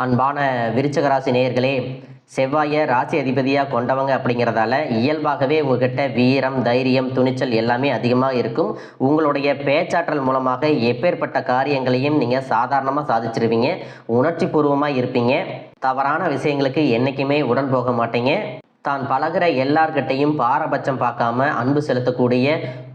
அன்பான விருச்சக ராசி நேயர்களே, செவ்வாயை ராசி அதிபதியாக கொண்டவங்க அப்படிங்கிறதால இயல்பாகவே உங்ககிட்ட வீரம், தைரியம், துணிச்சல் எல்லாமே அதிகமாக இருக்கும். உங்களுடைய பேச்சாற்றல் மூலமாக எப்பேற்பட்ட காரியங்களையும் நீங்கள் சாதாரணமாக சாதிச்சிருவீங்க. உணர்ச்சி பூர்வமாக இருப்பீங்க. தவறான விஷயங்களுக்கு என்றைக்குமே உடன் போக மாட்டீங்க. தான் பழகிற எல்லார்கிட்டையும் பாரபட்சம் பார்க்காம அன்பு செலுத்தக்கூடிய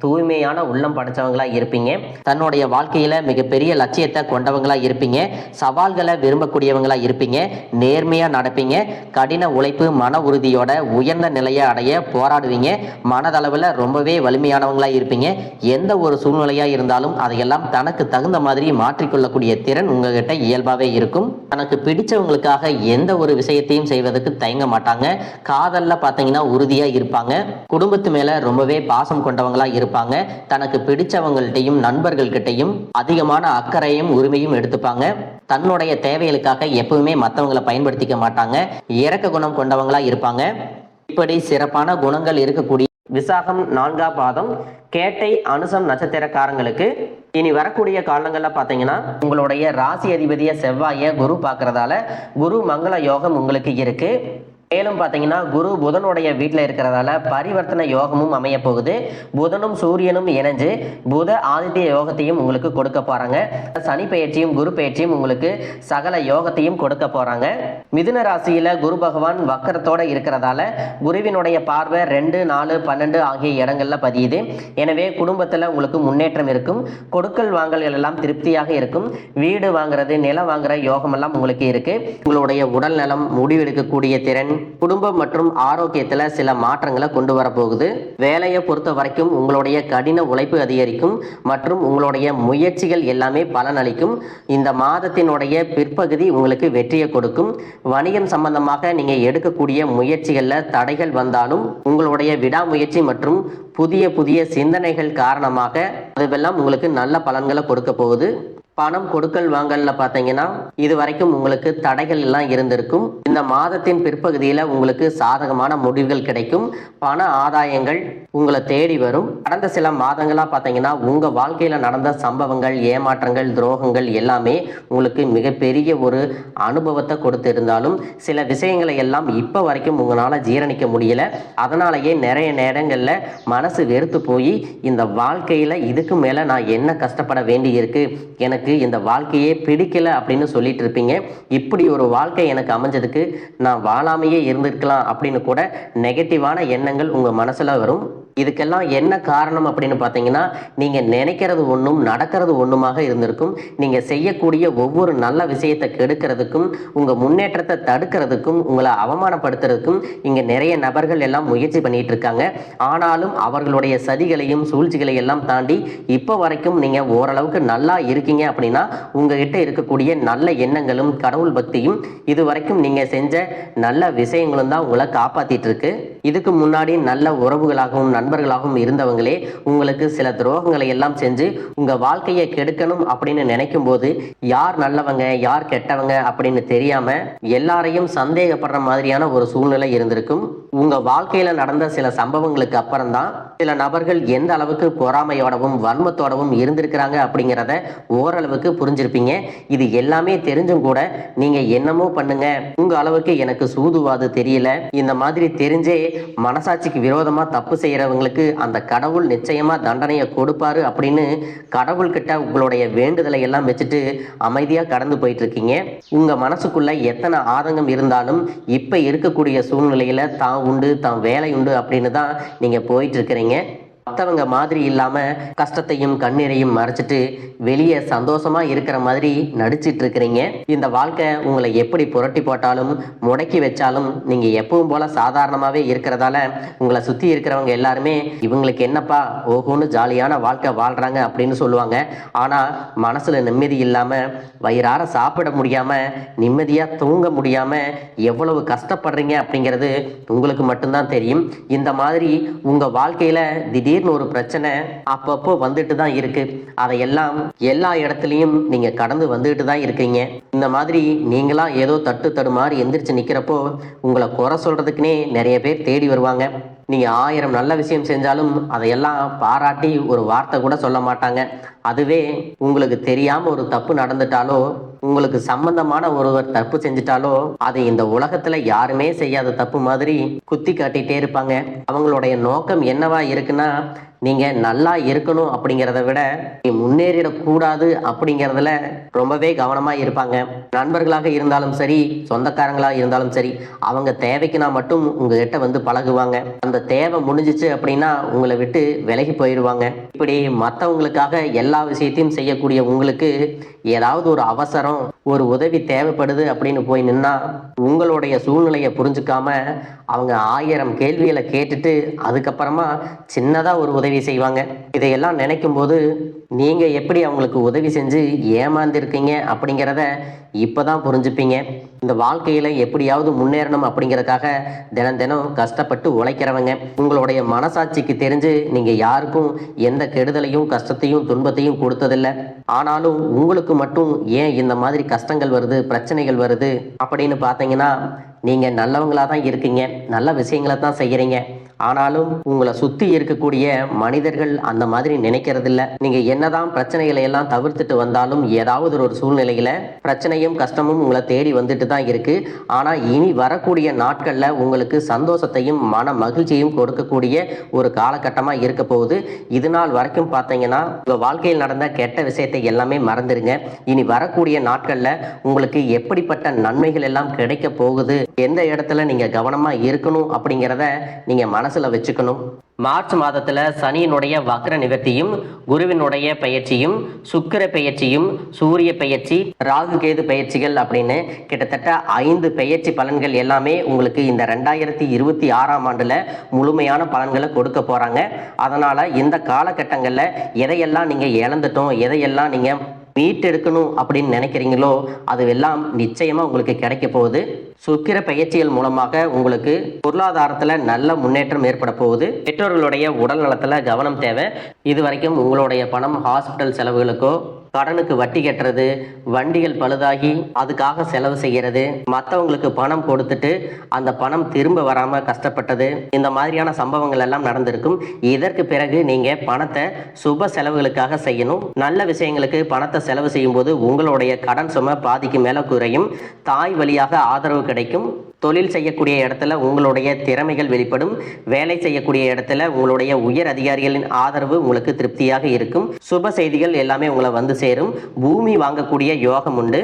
தூய்மையான உள்ளம் படைச்சவங்களா இருப்பீங்க. தன்னுடைய வாழ்க்கையில மிகப்பெரிய லட்சியத்தை கொண்டவங்களா இருப்பீங்க. சவால்களை விரும்பக்கூடியவங்களா இருப்பீங்க. நேர்மையா நடப்பீங்க. கடின உழைப்பு, மன உறுதியோட உயர்ந்த நிலையை அடைய போராடுவீங்க. மனதளவில் ரொம்பவே வலிமையானவங்களா இருப்பீங்க. எந்த ஒரு சூழ்நிலையா இருந்தாலும் அதையெல்லாம் தனக்கு தகுந்த மாதிரி மாற்றிக்கொள்ளக்கூடிய திறன் உங்ககிட்ட இயல்பாவே இருக்கும். தனக்கு பிடிச்சவங்களுக்காக எந்த ஒரு விஷயத்தையும் செய்வதற்கு தயங்க மாட்டாங்க. காதல்ல பாத்தீங்கன்னா உறுதியா இருப்பாங்க. குடும்பத்து மேல ரொம்பவே பாசம் கொண்டவங்களா இருப்பாங்க. தனக்கு பிடிச்சவங்கள்ட்டையும் நண்பர்கள்கிட்டையும் அதிகமான அக்கறையும் உரிமையும் எடுத்துப்பாங்க. தன்னுடைய தேவைகளுக்காக எப்பவுமே மற்றவங்களை பயன்படுத்திக்க மாட்டாங்க. இரக்க குணம் கொண்டவங்களா இருப்பாங்க. இப்படி சிறப்பான குணங்கள் இருக்கக்கூடிய விசாகம் 4ஆம் பாதம், கேட்டை, அனுசம் நட்சத்திரக்காரங்களுக்கு இனி வரக்கூடிய காலங்களில் பார்த்தீங்கன்னா உங்களுடைய ராசி அதிபதியை செவ்வாயை குரு பார்க்கறதால குரு மங்கள யோகம் உங்களுக்கு இருக்கு. மேலும் பார்த்தீங்கன்னா குரு புதனுடைய வீட்டில் இருக்கிறதால பரிவர்த்தனை யோகமும் அமைய போகுது. புதனும் சூரியனும் இணைஞ்சு புத ஆதித்ய யோகத்தையும் உங்களுக்கு கொடுக்க போறாங்க. சனி பயிற்சியும் குரு பயிற்சியும் உங்களுக்கு சகல யோகத்தையும் கொடுக்க போறாங்க. மிதுன ராசியில குரு பகவான் வக்கரத்தோட இருக்கிறதால குருவினுடைய பார்வை 2, 4, 12 ஆகிய இடங்கள்ல பதியுது. எனவே குடும்பத்தில் உங்களுக்கு முன்னேற்றம் இருக்கும். கொடுக்கல் வாங்கல்கள் எல்லாம் திருப்தியாக இருக்கும். வீடு வாங்குறது, நிலம் வாங்குற யோகம் எல்லாம் உங்களுக்கு இருக்கு. உங்களுடைய உடல் நலம், முடிவெடுக்கக்கூடிய திறன், குடும்பம் மற்றும் ஆரோக்கியத்துல சில மாற்றங்களை கொண்டு வர போகுது. வேலையை பொறுத்த வரைக்கும் உங்களுடைய கடின உழைப்பு அதிகரிக்கும் மற்றும் உங்களுடைய முயற்சிகள் எல்லாமே பலனளிக்கும். இந்த மாதத்தினுடைய பிற்பகுதி உங்களுக்கு வெற்றியை கொடுக்கும். வணிகம் சம்பந்தமாக நீங்க எடுக்கக்கூடிய முயற்சிகள்ல தடைகள் வந்தாலும் உங்களுடைய விடாமுயற்சி மற்றும் புதிய சிந்தனைகள் காரணமாக அதுவெல்லாம் உங்களுக்கு நல்ல பலன்களை கொடுக்க போகுது. பணம் கொடுக்கல் வாங்கல்ல பார்த்தீங்கன்னா இது வரைக்கும் உங்களுக்கு தடைகள் எல்லாம் இருந்திருக்கும். இந்த மாதத்தின் பிற்பகுதியில் உங்களுக்கு சாதகமான முடிவுகள் கிடைக்கும். பண ஆதாயங்கள் உங்களை தேடி வரும். கடந்த சில மாதங்களாக பார்த்தீங்கன்னா உங்கள் வாழ்க்கையில் நடந்த சம்பவங்கள், ஏமாற்றங்கள், துரோகங்கள் எல்லாமே உங்களுக்கு மிகப்பெரிய ஒரு அனுபவத்தை கொடுத்திருந்தாலும் சில விஷயங்களை எல்லாம் இப்போ வரைக்கும் உங்களால் ஜீரணிக்க முடியல. அதனாலேயே நிறைய நேரங்களில் மனசு வெறுத்து போய் இந்த வாழ்க்கையில் இதுக்கு மேலே நான் என்ன கஷ்டப்பட வேண்டி இருக்கு, எனக்கு இந்த வாழ்க்கையே பிடிக்கல அப்படின்னு சொல்லிட்டு இருப்பீங்க. இப்படி ஒரு வாழ்க்கை எனக்கு அமைஞ்சதுக்கு நான் வாழாமையே இருந்திருக்கலாம் அப்படின்னு கூட நெகட்டிவான எண்ணங்கள் உங்க மனசுல வரும். இதுக்கெல்லாம் என்ன காரணம் அப்படின்னு பார்த்தீங்கன்னா நீங்க நினைக்கிறது ஒன்றும் நடக்கிறது ஒன்றுமாக இருந்திருக்கும். நீங்க செய்யக்கூடிய ஒவ்வொரு நல்ல விஷயத்தை கெடுக்கிறதுக்கும் உங்க முன்னேற்றத்தை தடுக்கிறதுக்கும் உங்களை அவமானப்படுத்துறதுக்கும் இங்க நிறைய நபர்கள் எல்லாம் முயற்சி பண்ணிட்டு இருக்காங்க. ஆனாலும் அவர்களுடைய சதிகளையும் சூழ்ச்சிகளை எல்லாம் தாண்டி இப்போ வரைக்கும் நீங்க ஓரளவுக்கு நல்லா இருக்கீங்க அப்படின்னா உங்ககிட்ட இருக்கக்கூடிய நல்ல எண்ணங்களும் கடவுள் பக்தியும் இது வரைக்கும் நீங்க செஞ்ச நல்ல விஷயங்களும் தான் உங்களை காப்பாத்திட்டு இருக்கு. இதுக்கு முன்னாடி நல்ல உறவுகளாகவும் நண்பர்களாகவும் இருந்தவங்களே உங்களுக்கு சில துரோகங்களை எல்லாம் செஞ்சு உங்க வாழ்க்கையை கெடுக்கணும் அப்படின்னு நினைக்கும் போது யார் நல்லவங்க யார் கெட்டவங்க அப்படின்னு தெரியாம எல்லாரையும் சந்தேகப்படுற மாதிரியான ஒரு சூழ்நிலை இருந்திருக்கும். உங்க வாழ்க்கையில நடந்த சில சம்பவங்களுக்கு அப்புறம் தான் சில நபர்கள் எந்த அளவுக்கு பொறாமையோடவும் வன்மத்தோடவும் இருந்திருக்கிறாங்க அப்படிங்கிறத ஓரளவுக்கு புரிஞ்சிருப்பீங்க. இது எல்லாமே தெரிஞ்சும் கூட நீங்க என்னமோ பண்ணுங்க, உங்க அளவுக்கு எனக்கு சூதுவாது தெரியல, இந்த மாதிரி தெரிஞ்சே மனசாட்சிக்கு விரோதமா தப்பு செய்யறவங்களுக்கு அந்த கடவுள் நிச்சயமா தண்டனையை கொடுப்பாரு அப்படின்னு கடவுள்கிட்ட உங்களுடைய வேண்டுதலை எல்லாம் வச்சுட்டு அமைதியா கடந்து போயிட்டு இருக்கீங்க. உங்க மனசுக்குள்ள எத்தனை ஆதங்கம் இருந்தாலும் இப்ப இருக்கக்கூடிய சூழ்நிலையில தான் உண்டு, தான் வேலை உண்டு அப்படின்னு தான் நீங்க போயிட்டு இருக்கிறீங்க. மற்றவங்க மாதிரி இல்லாம கஷ்டத்தையும் கண்ணீரையும் மறைச்சிட்டு வெளியே சந்தோஷமா இருக்கிற மாதிரி நடிச்சிட்டு இருக்கிறீங்க. இந்த வாழ்க்கை உங்களை எப்படி புரட்டி போட்டாலும் முடக்கி வச்சாலும் நீங்க எப்பவும் போல சாதாரணமாவே இருக்கிறதால உங்களை சுத்தி இருக்கிறவங்க எல்லாருமே இவங்களுக்கு என்னப்பா ஓஹோன்னு ஜாலியான வாழ்க்கை வாழ்றாங்க அப்படின்னு சொல்லுவாங்க. ஆனா மனசுல நிம்மதி இல்லாம வயிறார சாப்பிட முடியாம நிம்மதியா தூங்க முடியாம எவ்வளவு கஷ்டப்படுறீங்க அப்படிங்கிறது உங்களுக்கு மட்டும்தான் தெரியும். இந்த மாதிரி உங்க வாழ்க்கையில திடீர்னு ஒரு பிரச்சனை அப்பப்போ வந்துட்டு தான் இருக்கு. அதையெல்லாம் எல்லா இடத்துலையும் நீங்க கடந்து வந்துட்டு தான் இருக்கீங்க. இந்த மாதிரி நீங்களா ஏதோ தட்டு தடுமாறி எந்திரிச்சு நிக்கிறப்போ உங்களை குறை சொல்றதுக்குன்னே நிறைய பேர் தேடி வருவாங்க. நீங்க 1000 நல்ல விஷயம் செஞ்சாலும் அதையெல்லாம் பாராட்டி ஒரு வார்த்தை கூட சொல்ல மாட்டாங்க. அதுவே உங்களுக்கு தெரியாம ஒரு தப்பு நடந்துட்டாலோ, உங்களுக்கு சம்பந்தமான ஒருவர் தப்பு செஞ்சுட்டாலோ, அது இந்த உலகத்துல யாருமே செய்யாத தப்பு மாதிரி குத்தி காட்டிட்டே இருப்பாங்க. அவங்களுடைய நோக்கம் என்னவா இருக்குன்னா, நீங்க நல்லா இருக்கணும் அப்படிங்கிறத விட நீ முன்னேறிடக்கூடாது அப்படிங்கிறதுல ரொம்பவே கவனமா இருப்பாங்க. நண்பர்களாக இருந்தாலும் சரி, சொந்தக்காரங்களாக இருந்தாலும் சரி, அவங்க தேவைக்குனா மட்டும் உங்ககிட்ட வந்து பழகுவாங்க. அந்த தேவை முடிஞ்சிச்சு அப்படின்னா உங்களை விட்டு விலகி போயிடுவாங்க. இப்படி மற்றவங்களுக்காக எல்லா விஷயத்தையும் செய்யக்கூடிய உங்களுக்கு ஏதாவது ஒரு அவசரம், ஒரு உதவி தேவைப்படுது அப்படின்னு போய் நின்னா உங்களுடைய சூழ்நிலையை புரிஞ்சுக்காம அவங்க 1000 கேள்விகளை கேட்டுட்டு அதுக்கப்புறமா சின்னதா ஒரு உதவி செய்வாங்க. இதையெல்லாம் நினைக்கும் போது நீங்க எப்படி அவங்களுக்கு உதவி செஞ்சு ஏமாந்திருக்கீங்க அப்படிங்கிறத இப்பதான் புரிஞ்சுப்பீங்க. இந்த வாழ்க்கையில எப்படியாவது முன்னேறணும் அப்படிங்கிறதுக்காக தினம் தினம் கஷ்டப்பட்டு உழைக்கிறவங்க. உங்களுடைய மனசாட்சிக்கு தெரிஞ்சு நீங்க யாருக்கும் எந்த கெடுதலையும் கஷ்டத்தையும் துன்பத்தையும் கொடுத்ததில்லை. ஆனாலும் உங்களுக்கு மட்டும் ஏன் இந்த மாதிரி கஷ்டங்கள் வருது, பிரச்சனைகள் வருது அப்படின்னு பார்த்தீங்கன்னா, நீங்க நல்லவங்களா தான் இருக்கீங்க, நல்ல விஷயங்களை தான் செய்யறீங்க. ஆனாலும் உங்களை சுத்தி இருக்கக்கூடிய மனிதர்கள் அந்த மாதிரி நினைக்கிறதில்ல. நீங்க என்னதான் பிரச்சனைகளை எல்லாம் தவிர்த்துட்டு வந்தாலும் ஏதாவது ஒரு சூழ்நிலையில பிரச்சனையும் கஷ்டமும் உங்களை தேடி வந்துட்டு தான் இருக்கு. ஆனா இனி வரக்கூடிய நாட்கள்ல உங்களுக்கு சந்தோஷத்தையும் மன மகிழ்ச்சியும் கொடுக்கக்கூடிய ஒரு காலகட்டமா இருக்க போகுது. இது நாள் வரைக்கும் பார்த்தீங்கன்னா உங்க வாழ்க்கையில் நடந்த கெட்ட விஷயத்தை எல்லாமே மறந்துருங்க. இனி வரக்கூடிய நாட்கள்ல உங்களுக்கு எப்படிப்பட்ட நன்மைகள் எல்லாம் கிடைக்க போகுது, எந்த இடத்துல நீங்க கவனமா இருக்கணும் அப்படிங்கிறத நீங்க மனசுல வச்சுக்கணும். மார்ச் மாதத்துல சனியினுடைய வக்ர நிவர்த்தியும், குருவினுடைய பயிற்சியும், சுக்கிர பயிற்சியும், சூரிய பயிற்சி, ராகு கேது பயிற்சிகள் அப்படின்னு கிட்டத்தட்ட 5 பயிற்சி பலன்கள் எல்லாமே உங்களுக்கு இந்த 2026ஆம் ஆண்டுல முழுமையான பலன்களை கொடுக்க போறாங்க. அதனால இந்த காலகட்டங்கள்ல எதையெல்லாம் நீங்க இழந்துட்டோம், எதையெல்லாம் நீங்க மீட்டெடுக்கணும் அப்படின்னு நினைக்கிறீங்களோ அதுவெல்லாம் நிச்சயமா உங்களுக்கு கிடைக்க போகுது. சுக்கிர பயிற்சிகள் மூலமாக உங்களுக்கு பொருளாதாரத்துல நல்ல முன்னேற்றம் ஏற்பட போகுது. பெற்றோர்களுடைய உடல் நலத்துல கவனம் தேவை. இது வரைக்கும் உங்களுடைய பணம் ஹாஸ்பிட்டல் செலவுகளுக்கோ, கடனுக்கு வட்டி கட்டுறது, வண்டிகள் பழுதாகி அதுக்காக செலவு செய்கிறது, மற்றவங்களுக்கு பணம் கொடுத்துட்டு அந்த பணம் திரும்ப வராம கஷ்டப்பட்டது, இந்த மாதிரியான சம்பவங்கள் எல்லாம் நடந்திருக்கும். இதற்கு பிறகு நீங்க பணத்தை சுப செலவுகளுக்காக செய்யணும். நல்ல விஷயங்களுக்கு பணத்தை செலவு செய்யும் போது உங்களுடைய கடன் சுமை பாதிக்கு மேல குறையும். தாய் வழியாக ஆதரவு கிடைக்கும். தொழில் செய்யக்கூடிய இடத்துல உங்களுடைய திறமைகள் வெளிப்படும். வேலை செய்யக்கூடிய இடத்துல உங்களுடைய உயர் அதிகாரிகளின் ஆதரவு உங்களுக்கு திருப்தியாக இருக்கும். சுப செய்திகள் எல்லாமே உங்களை வந்து சேரும். பூமி வாங்கக்கூடிய யோகம் உண்டு.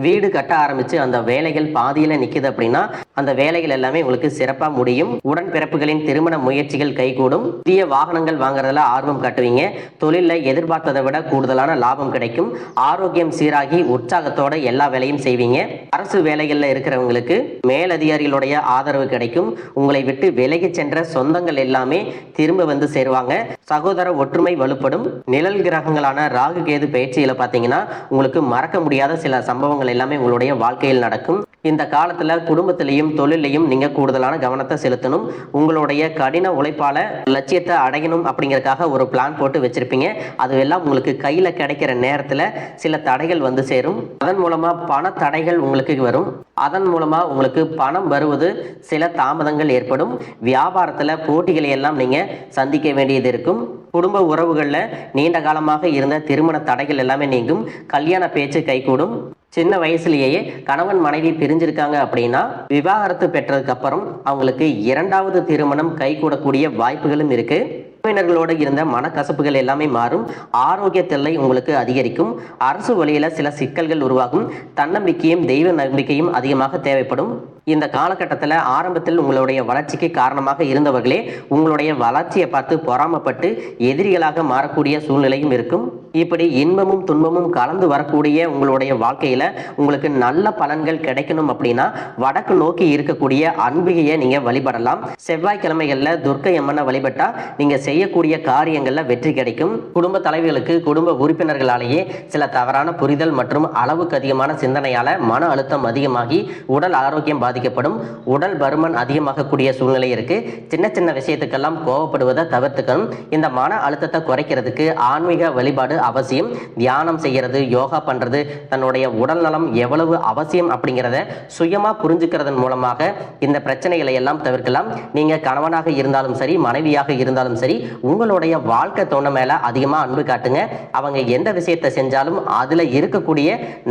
வீடு கட்ட ஆரம்பிச்சு அந்த வேலைகள் பாதியில நிக்குது அப்படின்னா அந்த வேலைகள் எல்லாமே உங்களுக்கு சிறப்பா முடியும். உடன்பிறப்புகளின் திருமண முயற்சிகள் கைகூடும். புதிய வாகனங்கள் வாங்குறதுல ஆர்வம் காட்டுவீங்க. தொழில எதிர்பார்த்ததை விட கூடுதலான லாபம் கிடைக்கும். ஆரோக்கியம் சீராகி உற்சாகத்தோட எல்லா வேலையும் செய்வீங்க. அரசு வேலைகள்ல இருக்கிறவங்களுக்கு மேலதிகாரிகளுடைய ஆதரவு கிடைக்கும். உங்களை விட்டு விலகி சென்ற சொந்தங்கள் எல்லாமே திரும்ப வந்து சேருவாங்க. சகோதர ஒற்றுமை வலுப்படும். நிழல் கிரகங்களான ராகு கேது பயிற்சியில பாத்தீங்கன்னா உங்களுக்கு மறக்க முடியாத சில சம்பவங்கள் எல்லாமே உங்களுடைய வாழ்க்கையில் நடக்கும். இந்த காலத்துல குடும்பத்திலையும் தொழிலையும் நீங்க கூடுதலான கவனத்தை செலுத்தணும். உங்களுடைய கடின உழைப்பால லட்சியத்தை அடையணும் அப்படிங்கறதுக்காக ஒரு பிளான் போட்டு வச்சிருப்பீங்க. அதுவெல்லாம் உங்களுக்கு கையில கிடைக்கிற நேரத்துல சில தடைகள் வந்து சேரும். அதன் மூலமா பண தடைகள் உங்களுக்கு வரும். அதன் மூலமா உங்களுக்கு பணம் வருவது சில தாமதங்கள் ஏற்படும். வியாபாரத்துல போட்டிகளை எல்லாம் நீங்க சந்திக்க வேண்டியது இருக்கும். குடும்ப உறவுகள்ல நீண்ட காலமாக இருந்த திருமண தடைகள் எல்லாமே நீங்கும். கல்யாண பேச்சு கைகூடும். சின்ன வயசுலேயே கணவன் மனைவி பிரிஞ்சிருக்காங்க அப்படின்னா விவாகரத்து பெற்றதுக்கு அப்புறம் அவங்களுக்கு 2வது திருமணம் கைகூடக்கூடிய வாய்ப்புகளும் இருக்கு. உறவினர்களோடு இருந்த மனக்கசப்புகள் எல்லாமே மாறும். ஆரோக்கிய தொல்லை உங்களுக்கு அதிகரிக்கும். அரசு வழியில சில சிக்கல்கள் உருவாகும். தன்னம்பிக்கையும் தெய்வ நம்பிக்கையும் அதிகமாக தேவைப்படும். இந்த காலகட்டத்தில் ஆரம்பத்தில் உங்களுடைய வளர்ச்சிக்கு காரணமாக இருந்தவர்களே உங்களுடைய வளர்ச்சியை பார்த்து பொறாமப்பட்டு எதிரிகளாக மாறக்கூடிய சூழ்நிலையும் இருக்கும். இப்படி இன்பமும் துன்பமும் கலந்து வரக்கூடிய உங்களுடைய வாழ்க்கையில உங்களுக்கு நல்ல பலன்கள் கிடைக்கணும் அப்படின்னா வடக்கு நோக்கி இருக்கக்கூடிய அன்பிகையை நீங்க வழிபடலாம். செவ்வாய்க்கிழமைகள்ல துர்க்கை அம்மனை வழிபட்டா நீங்க செய்யக்கூடிய காரியங்கள்ல வெற்றி கிடைக்கும். குடும்ப தலைவர்களுக்கு குடும்ப உறுப்பினர்களாலேயே சில தவறான புரிதல் மற்றும் அளவுக்கு அதிகமான சிந்தனையால மன அழுத்தம் அதிகமாகி உடல் ஆரோக்கியம் பாதிக்கப்படும். உடல் பருமன் அதிகமாகக்கூடிய சூழ்நிலை இருக்கு. சின்ன சின்ன விஷயத்துக்கெல்லாம் கோவப்படுவதை தவிர்த்துக்கணும். இந்த மன அழுத்தத்தை குறைக்கிறதுக்கு ஆன்மீக வழிபாடு அவசியம். தியானம் செய்யறது, யோகா பண்றது, தன்னுடைய உடல் நலம் எவ்வளவு அவசியம் அப்படிங்கிறத சுயமா புரிஞ்சுக்கிறதன் மூலமாக இந்த பிரச்சனைகளை எல்லாம் தவிர்க்கலாம். நீங்க கணவனாக இருந்தாலும் சரி, மனைவியாக இருந்தாலும் சரி, உங்களுடைய வாழ்க்கை துணை மேல அதிகமா அன்பு காட்டுங்க. அவங்க எந்த விஷயத்தை செஞ்சாலும் அதுல இருக்கக்கூடிய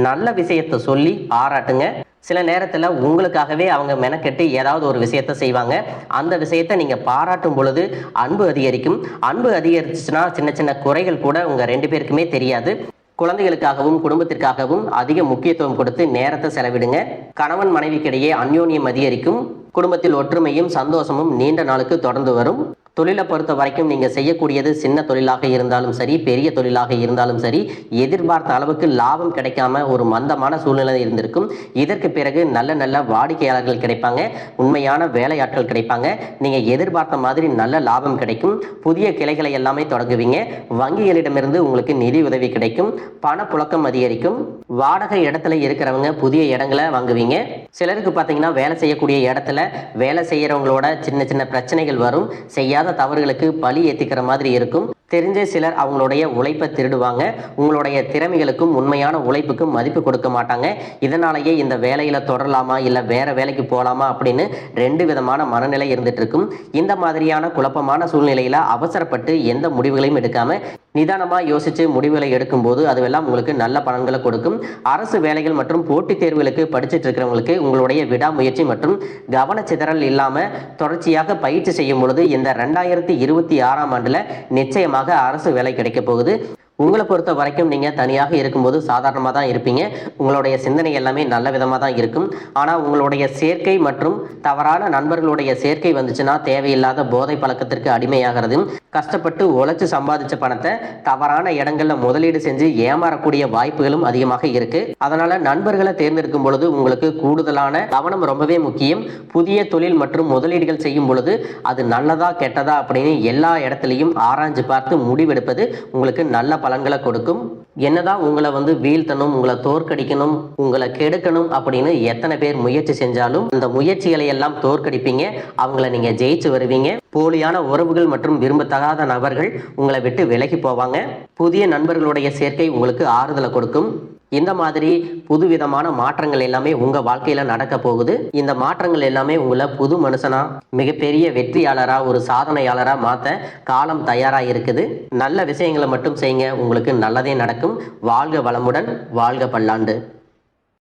நல்ல விஷயத்தை சொல்லி பாராட்டுங்க. சில நேரத்தில் உங்களுக்காகவே அவங்க மெனக்கெட்டு ஏதாவது ஒரு விஷயத்த செய்வாங்க. அந்த விஷயத்தை நீங்கள் பாராட்டும் பொழுது அன்பு அதிகரிக்கும். அன்பு அதிகரிச்சுன்னா சின்ன சின்ன குறைகள் கூட உங்கள் 2 பேருக்குமே தெரியாது. குழந்தைகளுக்காகவும் குடும்பத்திற்காகவும் அதிக முக்கியத்துவம் கொடுத்து நேரத்தை செலவிடுங்க. கணவன் மனைவிக்கிடையே அந்யோன்யம் அதிகரிக்கும். குடும்பத்தில் ஒற்றுமையும் சந்தோஷமும் நீண்ட நாளுக்கு தொடர்ந்து வரும். தொழிலை பொறுத்த வரைக்கும் நீங்கள் செய்யக்கூடியது சின்ன தொழிலாக இருந்தாலும் சரி, பெரிய தொழிலாக இருந்தாலும் சரி, எதிர்பார்த்த அளவுக்கு லாபம் கிடைக்காம ஒரு மந்தமான சூழ்நிலை இருந்திருக்கும். இதற்கு பிறகு நல்ல நல்ல வாடிக்கையாளர்கள் கிடைப்பாங்க. உண்மையான வேலையாட்கள் கிடைப்பாங்க. நீங்கள் எதிர்பார்த்த மாதிரி நல்ல லாபம் கிடைக்கும். புதிய கிளைகளை எல்லாமே தொடங்குவீங்க. வங்கிகளிடமிருந்து உங்களுக்கு நிதி உதவி கிடைக்கும். பணப்புழக்கம் அதிகரிக்கும். வாடகை இடத்துல இருக்கிறவங்க புதிய இடங்களை வாங்குவீங்க. சிலருக்கு பார்த்தீங்கன்னா வேலை செய்யக்கூடிய இடத்துல வேலை செய்யறவங்களோட சின்ன சின்ன பிரச்சனைகள் வரும். செய்யாத தவறுகளுக்கு பழி ஏத்திக்கிற மாதிரி இருக்கும். தெரிஞ்ச சிலர் அவங்களுடைய உழைப்பை திருடுவாங்க. உங்களுடைய திறமைகளுக்கும் உண்மையான உழைப்புக்கும் மதிப்பு கொடுக்க மாட்டாங்க. இதனாலேயே இந்த வேலையில தொடரலாமா இல்லை வேற வேலைக்கு போகலாமா அப்படின்னு 2 விதமான மனநிலை இருந்துட்டு இருக்கும். இந்த மாதிரியான குழப்பமான சூழ்நிலையில அவசரப்பட்டு எந்த முடிவுகளையும் எடுக்காம நிதானமா யோசிச்சு முடிவுகளை எடுக்கும் போது அதுவெல்லாம் உங்களுக்கு நல்ல பலன்களை கொடுக்கும். அரசு வேலைகள் மற்றும் போட்டித் தேர்வுகளுக்கு படிச்சுட்டு இருக்கிறவங்களுக்கு உங்களுடைய விடாமுயற்சி மற்றும் கவனச்சிதறல் இல்லாம தொடர்ச்சியாக பயிற்சி செய்யும் பொழுது இந்த 2026ஆம் ஆண்டுல நிச்சயமாக அரசு வேலை கிடைக்க போகுது. உங்களை பொறுத்த வரைக்கும் நீங்கள் தனியாக இருக்கும்போது சாதாரணமாக தான் இருப்பீங்க. உங்களுடைய சிந்தனை எல்லாமே நல்ல விதமாக தான் இருக்கும். ஆனால் உங்களுடைய சேர்க்கை மற்றும் தவறான நண்பர்களுடைய சேர்க்கை வந்துச்சுன்னா தேவையில்லாத போதை பழக்கத்திற்கு அடிமையாகிறது. கஷ்டப்பட்டு உழைச்சு சம்பாதிச்ச பணத்தை தவறான இடங்களில் முதலீடு செஞ்சு ஏமாறக்கூடிய வாய்ப்புகளும் அதிகமாக இருக்கு. அதனால நண்பர்களை தேர்ந்தெடுக்கும் பொழுது உங்களுக்கு கூடுதலான கவனம் ரொம்பவே முக்கியம். புதிய தொழில் மற்றும் முதலீடுகள் செய்யும் பொழுது அது நல்லதா கெட்டதா அப்படின்னு எல்லா இடத்துலையும் ஆராய்ஞ்சு பார்த்து முடிவெடுப்பது உங்களுக்கு நல்ல பலன்களை கொடுக்கும். என்னதான் உங்களை வீழ்த்தணும், உங்களை தோற்கடிக்கணும், உங்களை கெடுக்கணும் அப்படின்னு எத்தனை பேர் முயற்சி செஞ்சாலும் அந்த முயற்சிகளை எல்லாம் தோற்கடிப்பீங்க. அவங்கள நீங்க ஜெயிச்சு வருவீங்க. போலியான உறவுகள் மற்றும் விரும்பத்தகாத நபர்கள் உங்களை விட்டு விலகி போவாங்க. புதிய நண்பர்களுடைய சேர்க்கை உங்களுக்கு ஆறுதலை கொடுக்கும். இந்த மாதிரி புதுவிதமான மாற்றங்கள் எல்லாமே உங்க வாழ்க்கையில நடக்க போகுது. இந்த மாற்றங்கள் எல்லாமே உங்களை புது மனுஷனா, மிகப்பெரிய வெற்றியாளரா, ஒரு சாதனையாளரா மாத்த காலம் தயாரா இருக்குது. நல்ல விஷயங்களை மட்டும் செய்யுங்க. உங்களுக்கு நல்லதே நடக்கும். வாழ்க வளமுடன், வாழ்க பல்லாண்டு.